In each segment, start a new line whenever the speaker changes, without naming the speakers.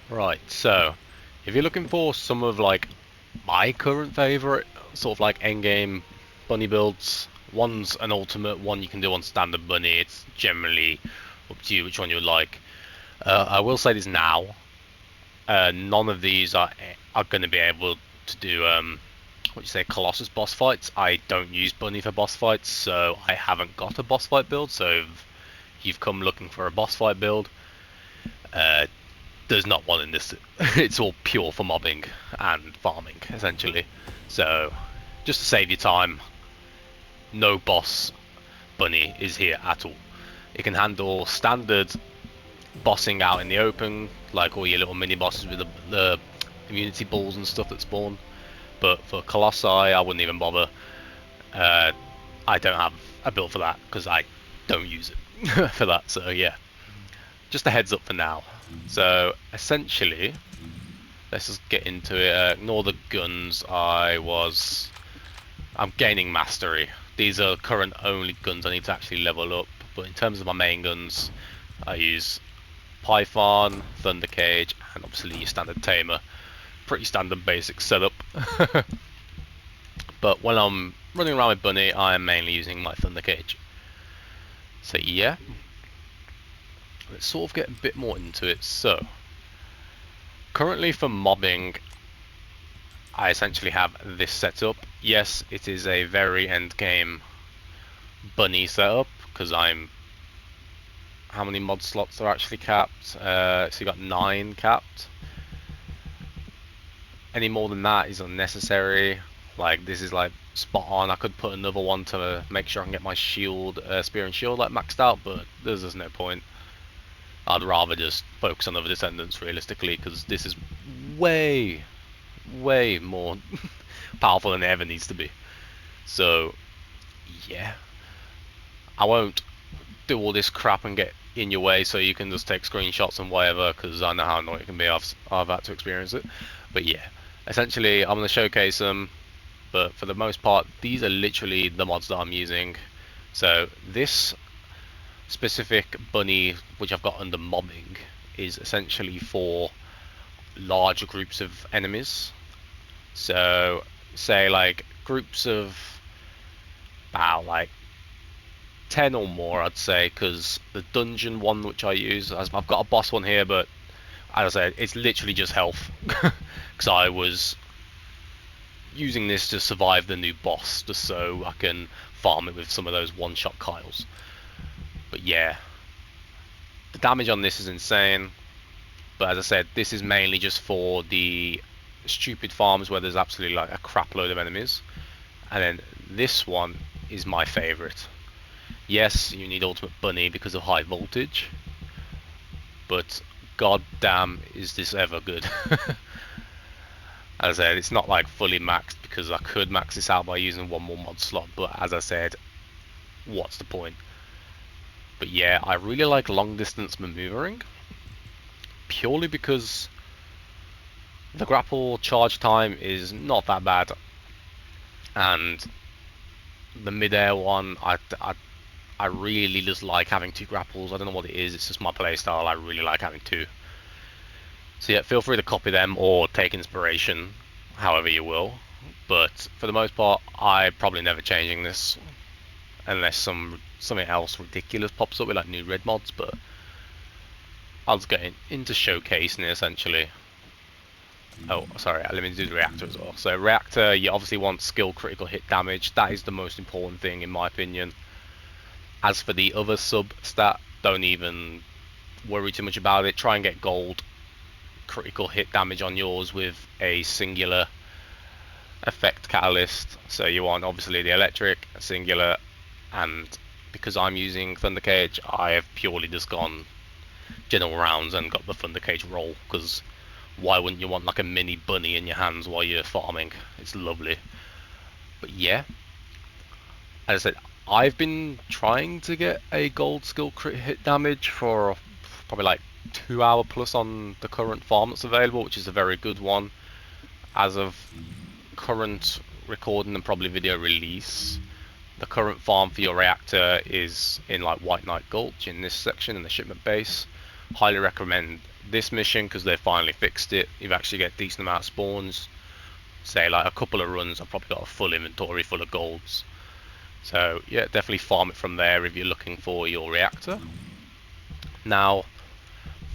Right, so if you're looking for some of like my current favorite sort of like endgame bunny builds, one's an ultimate, one you can do on standard bunny. It's generally up to you which one you would like. I will say this now: none of these are going to be able to do what you say Colossus boss fights. I don't use bunny for boss fights, so I haven't got a boss fight build. So if you've come looking for a boss fight build, uh, there's not one in this. It's all pure for mobbing and farming, essentially. So, just to save you time, no boss bunny is here at all. It can handle standard bossing out in the open, like all your little mini bosses with the immunity balls and stuff that spawn. But for Colossi, I wouldn't even bother. Uh, I don't have a build for that because I don't use it for that. So yeah, just a heads up for now. So essentially, let's just get into it. Ignore the guns. I'm gaining mastery. These are current only guns I need to actually level up. But in terms of my main guns, I use Python, Thunder Cage, and obviously your standard Tamer. Pretty standard basic setup. But when I'm running around with Bunny, I am mainly using my Thunder Cage. So yeah, let's sort of get a bit more into it. So currently for mobbing, I essentially have this setup. Yes, it is a very end game bunny setup because I'm. How many mod slots are actually capped? So you got 9 capped. Any more than that is unnecessary. Like this is like spot on. I could put another one to make sure I can get my shield, spear and shield like maxed out, but there's just no point. I'd rather just focus on other descendants realistically because this is way, way more powerful than it ever needs to be. So yeah, I won't do all this crap and get in your way so you can just take screenshots and whatever because I know how annoying it can be. I've had to experience it. But yeah, essentially I'm going to showcase them, but for the most part these are literally the mods that I'm using. So this specific bunny which I've got under mobbing is essentially for large groups of enemies. So say like groups of about like 10 or more, I'd say, because the dungeon one which I use, I've got a boss one here, but as I said, it's literally just health. Because I was using this to survive the new boss, just so I can farm it with some of those one-shot Kyles. But yeah, the damage on this is insane. But as I said, this is mainly just for the stupid farms where there's absolutely like a crap load of enemies. And then this one is my favourite. Yes, you need Ultimate Bunny because of high voltage, but god damn is this ever good. As I said, it's not like fully maxed because I could max this out by using one more mod slot, but as I said, what's the point? But yeah, I really like long distance maneuvering, purely because the grapple charge time is not that bad, and the mid-air one, I really just like having 2 grapples. I don't know what it is, it's just my playstyle, I really like having 2. So yeah, feel free to copy them or take inspiration, however you will. But for the most part, I'm probably never changing this unless something else ridiculous pops up with like new red mods. But I'll just get into showcasing it essentially. Oh, sorry, let me do the reactor as well. So reactor, you obviously want skill critical hit damage. That is the most important thing in my opinion. As for the other sub stat, don't even worry too much about it. Try and get gold critical hit damage on yours with a singular effect catalyst. So you want obviously the electric, singular, and because I'm using Thunder Cage, I have purely just gone general rounds and got the Thunder Cage roll, because why wouldn't you want like a mini bunny in your hands while you're farming? It's lovely. But yeah, as I said, I've been trying to get a gold skill crit hit damage for probably like 2 hour plus on the current farm that's available, which is a very good one. As of current recording and probably video release, the current farm for your reactor is in like White Knight Gulch in this section in the shipment base. Highly recommend This mission, because they finally fixed it, you've actually get a decent amount of spawns. Say like a couple of runs, I've probably got a full inventory full of golds. So yeah, definitely farm it from there if you're looking for your reactor. Now,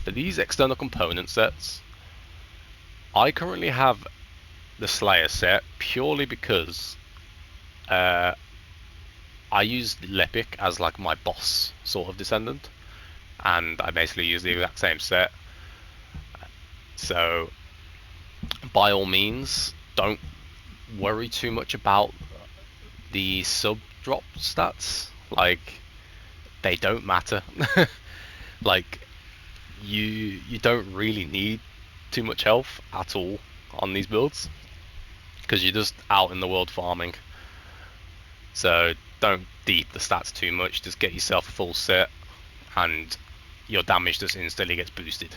for these external component sets, I currently have the Slayer set purely because I use Lepic as like my boss sort of Descendant, and I basically use the exact same set. So by all means, don't worry too much about the sub drop stats. Like, they don't matter. Like, you don't really need too much health at all on these builds because you're just out in the world farming. So don't deep the stats too much, just get yourself a full set and your damage just instantly gets boosted.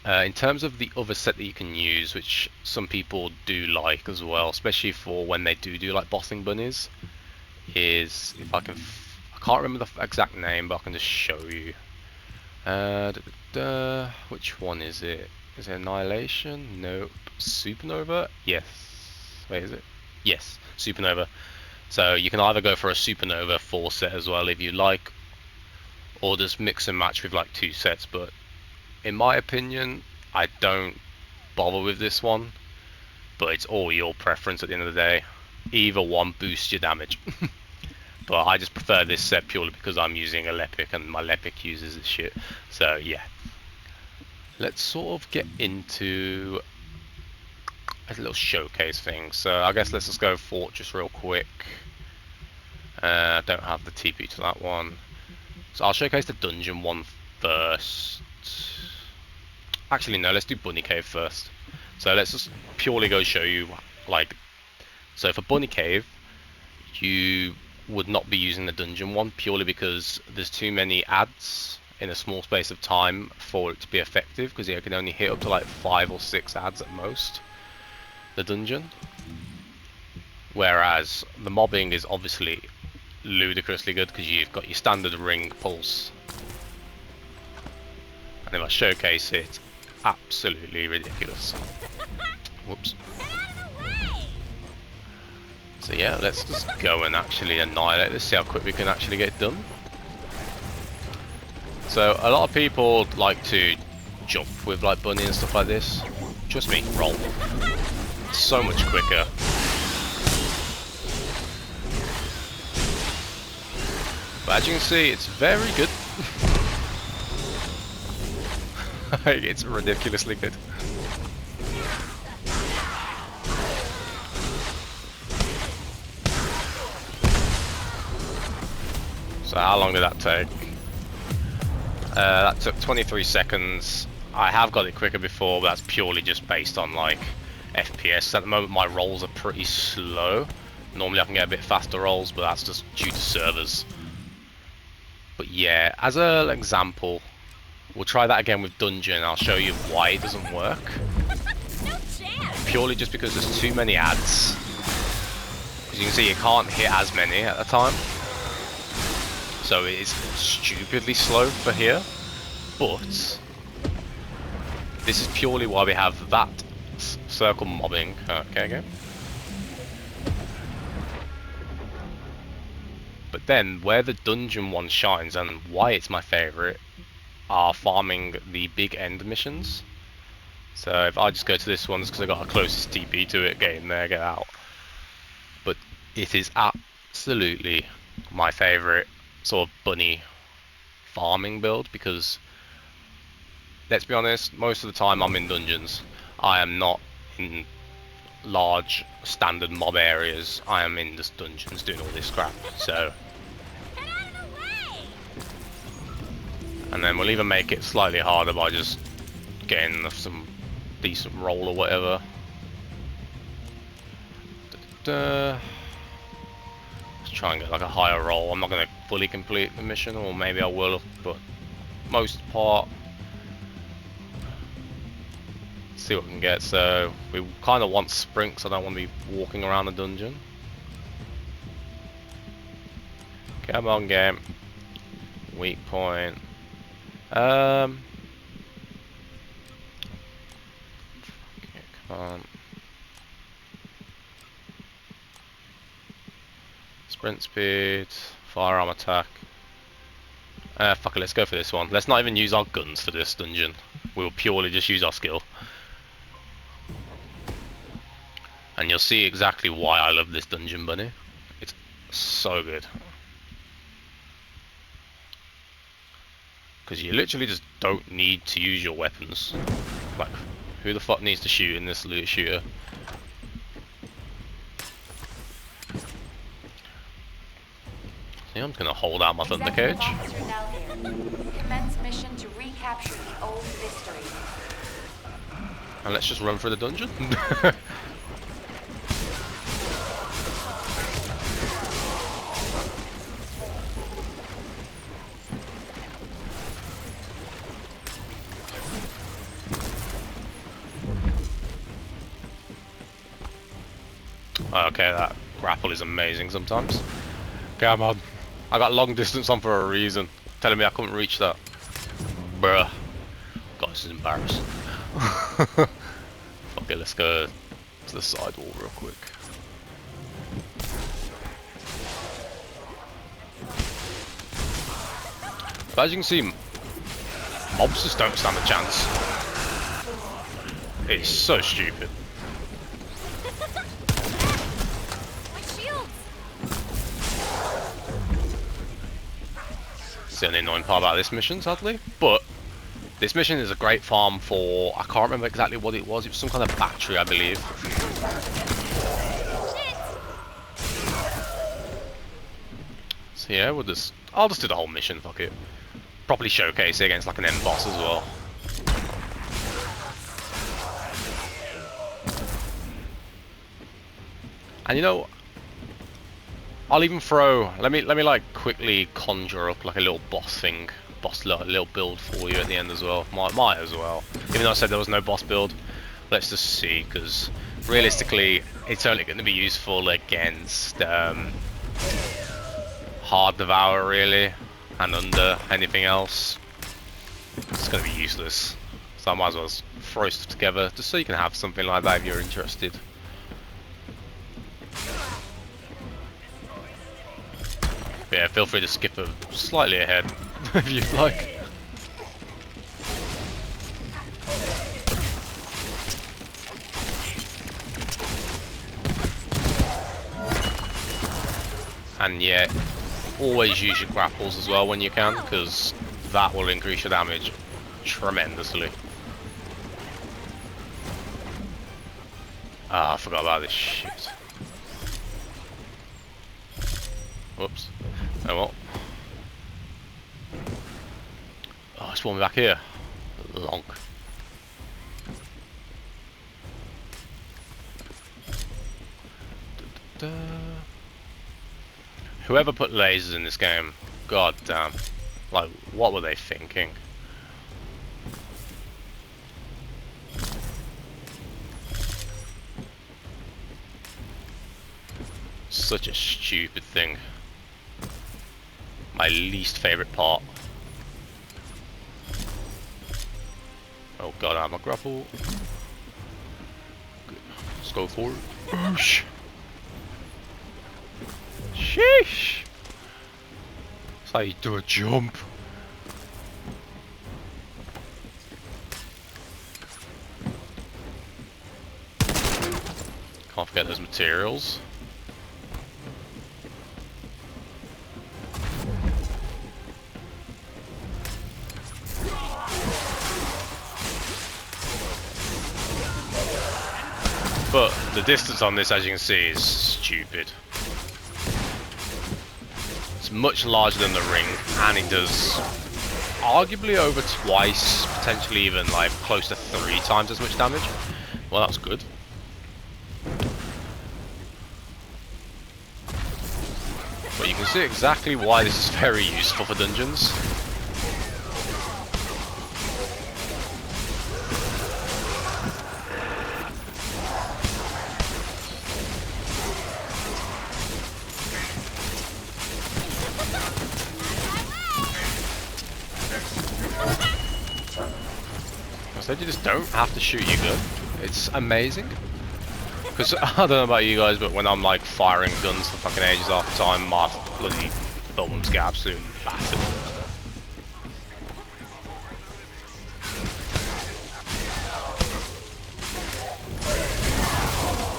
In terms of the other set that you can use, which some people do like as well, especially for when they do like bossing bunnies, is, if I can, I can't remember the exact name, but I can just show you. Which one is it? Is it Annihilation? Nope. Supernova? Yes. Wait, is it? Yes, Supernova. So you can either go for a Supernova 4 set as well if you like, or just mix and match with like 2 sets, but in my opinion, I don't bother with this one, but it's all your preference at the end of the day. Either one boosts your damage. But I just prefer this set purely because I'm using a Lepic and my Lepic uses this shit. So yeah. Let's sort of get into a little showcase thing. So I guess let's just go Fortress real quick. I don't have the TP to that one. So I'll showcase the dungeon one first. Actually no, let's do Bunny Cave first. So let's just purely go show you, like, so for Bunny Cave, you would not be using the dungeon one purely because there's too many ads in a small space of time for it to be effective, because you can only hit up to like 5 or 6 ads at most, the dungeon. Whereas the mobbing is obviously ludicrously good because you've got your standard ring pulse. And if I showcase it, absolutely ridiculous. Whoops. So yeah, let's just go and actually annihilate this, see how quick we can actually get it done. So a lot of people like to jump with like bunny and stuff like this. Trust me, roll. It's so much quicker. But as you can see, it's very good. It's ridiculously good. So how long did that take? That took 23 seconds. I have got it quicker before, but that's purely just based on like FPS. At the moment my rolls are pretty slow. Normally I can get a bit faster rolls, but that's just due to servers. But yeah, as an example, we'll try that again with Dungeon. I'll show you why it doesn't work. Purely just because there's too many ads. As you can see, you can't hit as many at a time. So it is stupidly slow for here. But this is purely why we have that circle mobbing. Okay, again. But then, where the dungeon one shines and why it's my favourite are farming the big end missions. So if I just go to this one, it's because I got a closest TP to it, get in there, get out. But it is absolutely my favourite sort of bunny farming build because, let's be honest, most of the time I'm in dungeons. I am not in large standard mob areas. I am in just dungeons doing all this crap. So, and then we'll even make it slightly harder by just getting some decent roll or whatever. Let's try and get like a higher roll. I'm not going to fully complete the mission, or maybe I will, but most part, see what we can get. So we kind of want sprint, so I don't want to be walking around the dungeon. Come on, game. Weak point. Sprint speed, firearm attack. Fuck it, let's go for this one. Let's not even use our guns for this dungeon. We'll purely just use our skill. And you'll see exactly why I love this dungeon, bunny. It's so good. Because you literally just don't need to use your weapons. Like, who the fuck needs to shoot in this loot shooter? See, I'm just gonna hold out my thunder cage.
Commence mission to recapture the old mystery.
And let's just run through the dungeon. Okay, that grapple is amazing sometimes. Come on. I got long distance on for a reason. Telling me I couldn't reach that. Bruh. God, this is embarrassing. Fuck it, let's go to the side wall real quick. But as you can see, mobs just don't stand a chance. It's so stupid. It's the only annoying part about this mission, sadly. But this mission is a great farm for, I can't remember exactly what it was. It was some kind of battery, I believe. So yeah, I'll just do the whole mission. Fuck it. Properly showcase it against like an end boss as well. And you know, I'll even throw. Let me like quickly conjure up like a little boss thing, little build for you at the end as well. Might as well. Even though I said there was no boss build, let's just see, because realistically, it's only going to be useful against hard devour really, and under anything else, it's going to be useless. So I might as well throw stuff together just so you can have something like that if you're interested. But yeah, feel free to skip slightly ahead if you'd like. And yeah, always use your grapples as well when you can, because that will increase your damage tremendously. Ah, I forgot about this shit. Whoops. Oh well. Oh, it's one back here. Long. Da, da, da. Whoever put lasers in this game, god damn. Like, what were they thinking? Such a stupid thing. My least favourite part. Oh god, I'm a grapple. Good. Let's go for it. Boosh. Sheesh! That's how you do a jump. Can't forget those materials. But the distance on this, as you can see, is stupid. It's much larger than the ring, and it does arguably over twice, potentially even like close to 3 times as much damage. Well, that's good. But you can see exactly why this is very useful for dungeons. I said you just don't have to shoot your gun. It's amazing. Because I don't know about you guys, but when I'm like firing guns for fucking ages half the time, my bloody thumbs get absolutely battered.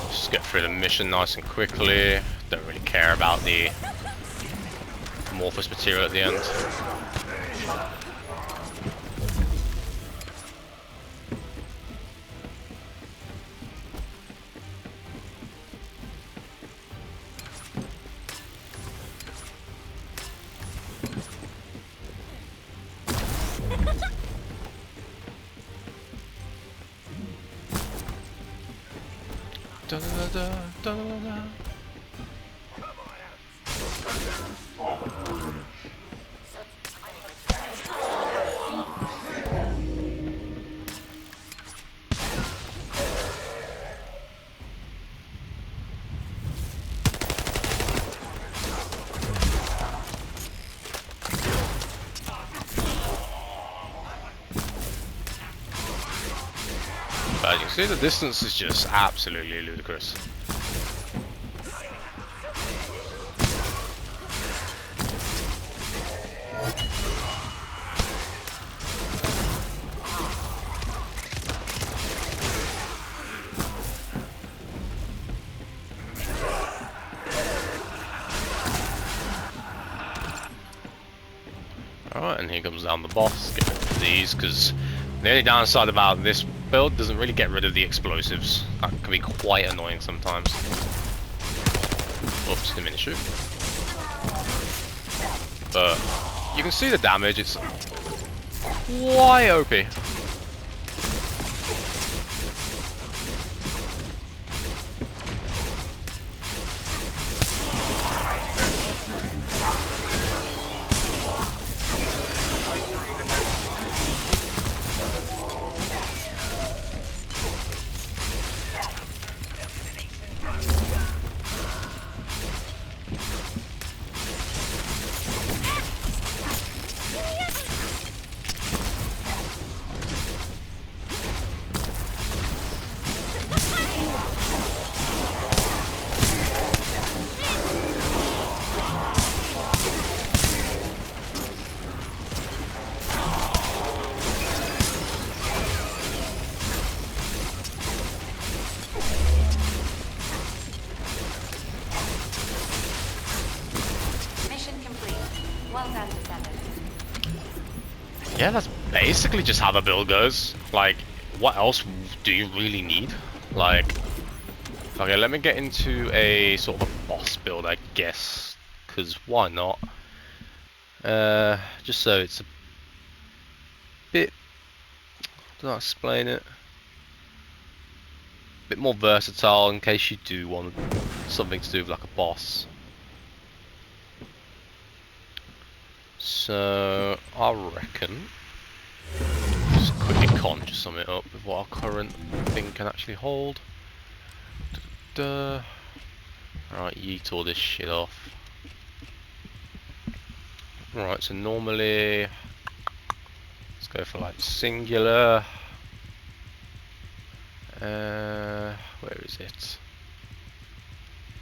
Just get through the mission nice and quickly. Don't really care about the amorphous material at the end. Da, da, da, da, da, da. As you can see, the distance is just absolutely ludicrous. Alright, and here comes down the boss. Get rid of these, because the only downside about this build doesn't really get rid of the explosives. That can be quite annoying sometimes. Oops, didn't mean to shoot. But you can see the damage, it's quite OP.
Well done, Descendant.
Yeah, that's basically just how the build goes. Like, what else do you really need? Like, okay, let me get into a sort of a boss build, I guess. Because why not? Just so it's a bit, did I explain it? A bit more versatile in case you do want something to do with like a boss. So I reckon just quickly conjure something up with what our current thing can actually hold. Alright, yeet all this shit off. Right, so normally let's go for like singular. Where is it?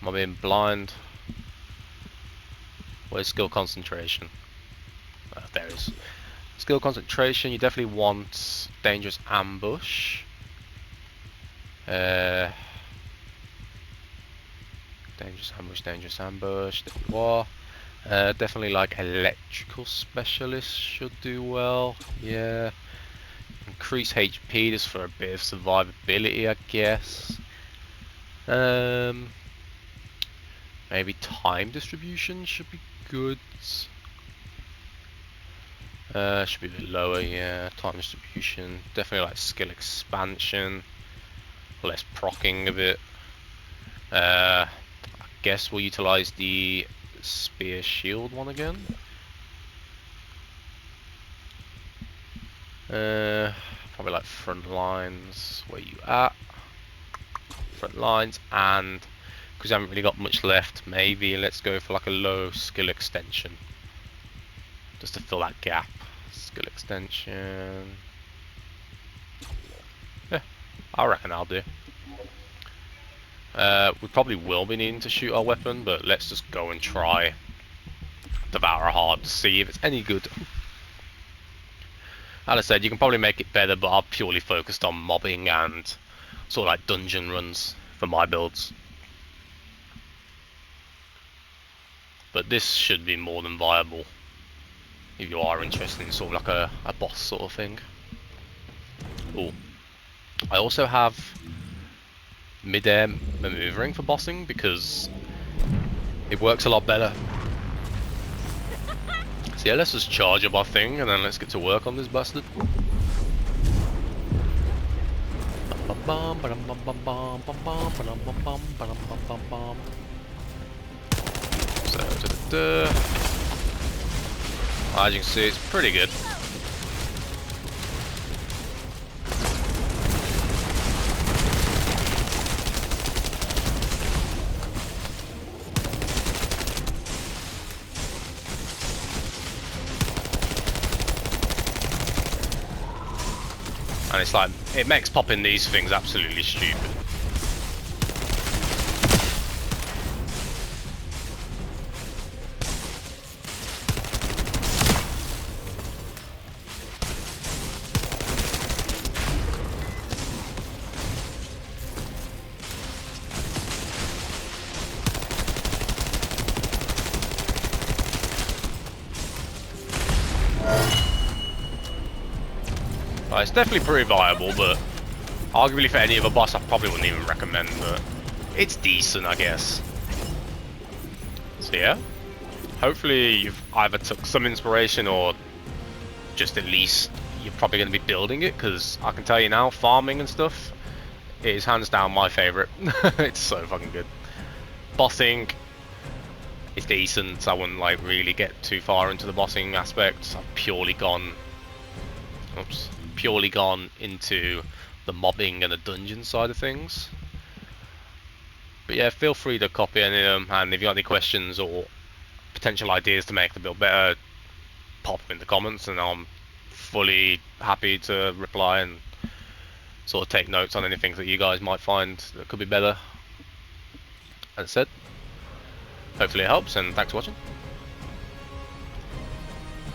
Am I being blind? Where's skill concentration? There it is. Skill concentration, you definitely want dangerous ambush. Dangerous ambush, there you are. Definitely like electrical specialist should do well, yeah. Increase HP just for a bit of survivability, I guess. Maybe time distribution should be good. Should be a bit lower, yeah. Time distribution, definitely like skill expansion, less proccing of it. I guess we'll utilize the spear shield one again. Probably like front lines. Where you at? Front lines, and because I haven't really got much left, maybe let's go for like a low skill extension, just to fill that gap. Skill extension. Yeah, I reckon I'll do. We probably will be needing to shoot our weapon, but let's just go and try Devour a Heart to see if it's any good. As I said, you can probably make it better, but I'm purely focused on mobbing and sort of like dungeon runs for my builds. But this should be more than viable if you are interested in sort of like a boss sort of thing. Ooh. I also have mid-air maneuvering for bossing because it works a lot better. So yeah, let's just charge up our thing and then let's get to work on this bastard. So, as you can see, it's pretty good. And it's like, it makes popping these things absolutely stupid. It's definitely pretty viable, but arguably for any other boss I probably wouldn't even recommend, but it's decent, I guess. So yeah, hopefully you've either took some inspiration or just at least you're probably going to be building it, because I can tell you now, farming and stuff is hands down my favourite. It's so fucking good. Bossing is decent. I wouldn't like really get too far into the bossing aspects. I've purely gone into the mobbing and the dungeon side of things. But yeah, feel free to copy any of them, and if you got any questions or potential ideas to make the build better, pop them in the comments and I'm fully happy to reply and sort of take notes on anything that you guys might find that could be better. As I said, hopefully it helps, and thanks for watching.